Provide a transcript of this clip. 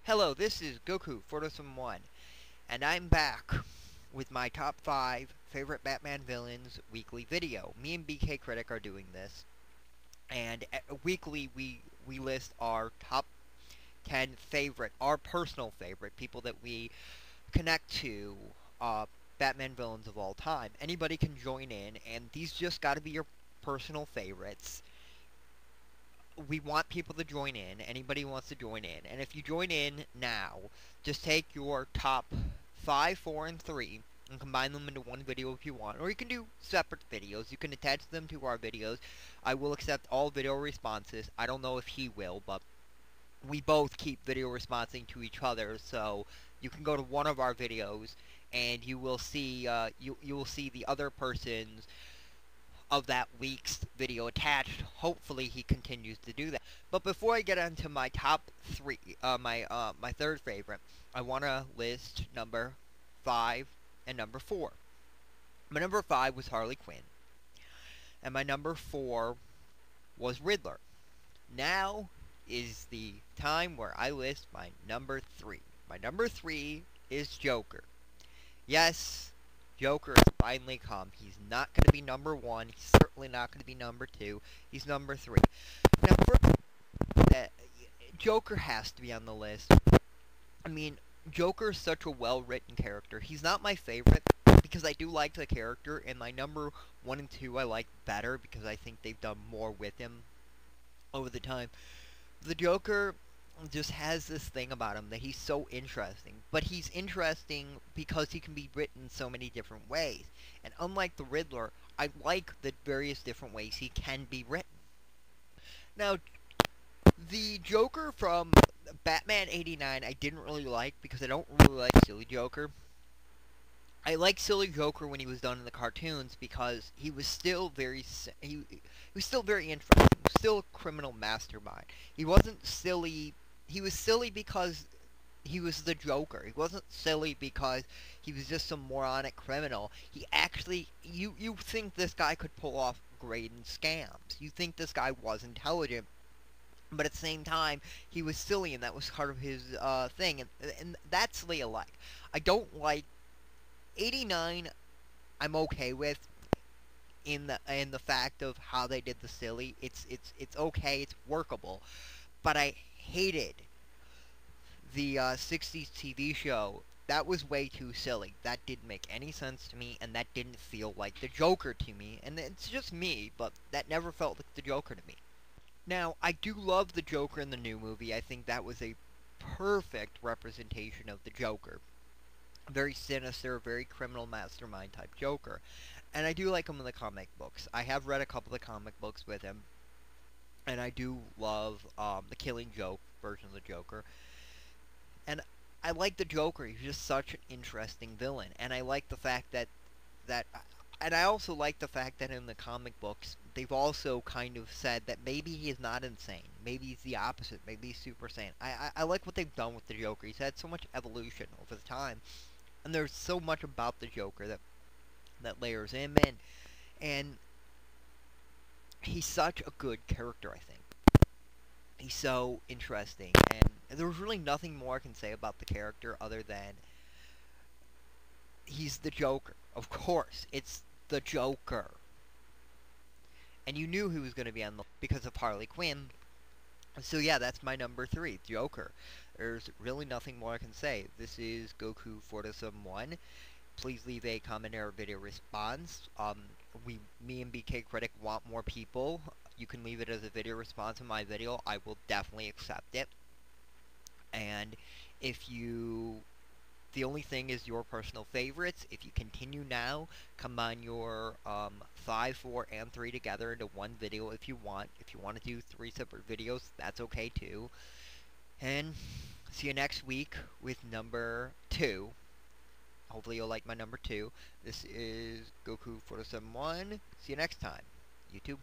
Hello, this is Goku 401, and I'm back with my top 5 favorite Batman villains weekly video. Me and BKcritic are doing this, and weekly we list our top 10 favorite, our personal favorite, people that we connect to, Batman villains of all time. Anybody can join in, and these just gotta be your personal favorites. We want people to join in. Anybody wants to join in. And if you join in now, just take your top 5, 4, and 3 and combine them into one video if you want. Or you can do separate videos. You can attach them to our videos. I will accept all video responses. I don't know if he will, but we both keep video responding to each other. So you can go to one of our videos and you will see you will see the other person's of that week's video attached. Hopefully he continues to do that. But before I get into my top 3, my third favorite, I want to list number 5 and number 4. My number 5 was Harley Quinn, and my number 4 was Riddler. Now is the time where I list my number 3. My number 3 is Joker. Yes, Joker has finally come. He's not going to be number 1. He's certainly not going to be number 2. He's number 3. Now, Joker has to be on the list. I mean, Joker is such a well-written character. He's not my favorite because I do like the character, and my number 1 and 2 I like better because I think they've done more with him over the time. The Joker just has this thing about him that he's so interesting. But he's interesting because he can be written so many different ways. And unlike the Riddler, I like the various different ways he can be written. Now, the Joker from Batman '89 I didn't really like because I don't really like Silly Joker. I like Silly Joker when he was done in the cartoons because he was still very he was still very interesting. He was still a criminal mastermind. He wasn't silly. He was silly because he was the Joker. He wasn't silly because he was just some moronic criminal. He actually, you think this guy could pull off great scams. You think this guy was intelligent. But at the same time, he was silly, and that was part of his thing. And that's what I like. I don't like 89. I'm okay with in the fact of how they did the silly. It's okay. It's workable. But I hated the 60s TV show. That was way too silly. That didn't make any sense to me, and that didn't feel like the Joker to me. And it's just me, but that never felt like the Joker to me. Now, I do love the Joker in the new movie. I think that was a perfect representation of the Joker. Very sinister, very criminal mastermind type Joker. And I do like him in the comic books. I have read a couple of the comic books with him. And I do love the Killing Joke version of the Joker. And I like the Joker. He's just such an interesting villain. And I like the fact and I also like the fact that in the comic books, they've also kind of said that maybe he is not insane. Maybe he's the opposite. Maybe he's super sane. I like what they've done with the Joker. He's had so much evolution over the time. And there's so much about the Joker that layers him in. And he's such a good character, I think. He's so interesting, and there's really nothing more I can say about the character other than he's the Joker. Of course, it's the Joker. And you knew he was going to be on the because of Harley Quinn. So yeah, that's my number 3, Joker. There's really nothing more I can say. This is Goku 401. Please leave a comment or video response. Me and BKcritic want more people. You can leave it as a video response in my video. I will definitely accept it. And if you... The only thing is your personal favorites. If you continue now, combine your 5, 4, and 3 together into one video if you want. If you want to do 3 separate videos, that's okay too. And see you next week with number 2. Hopefully you'll like my number 2. This is Goku 471. See you next time. YouTube.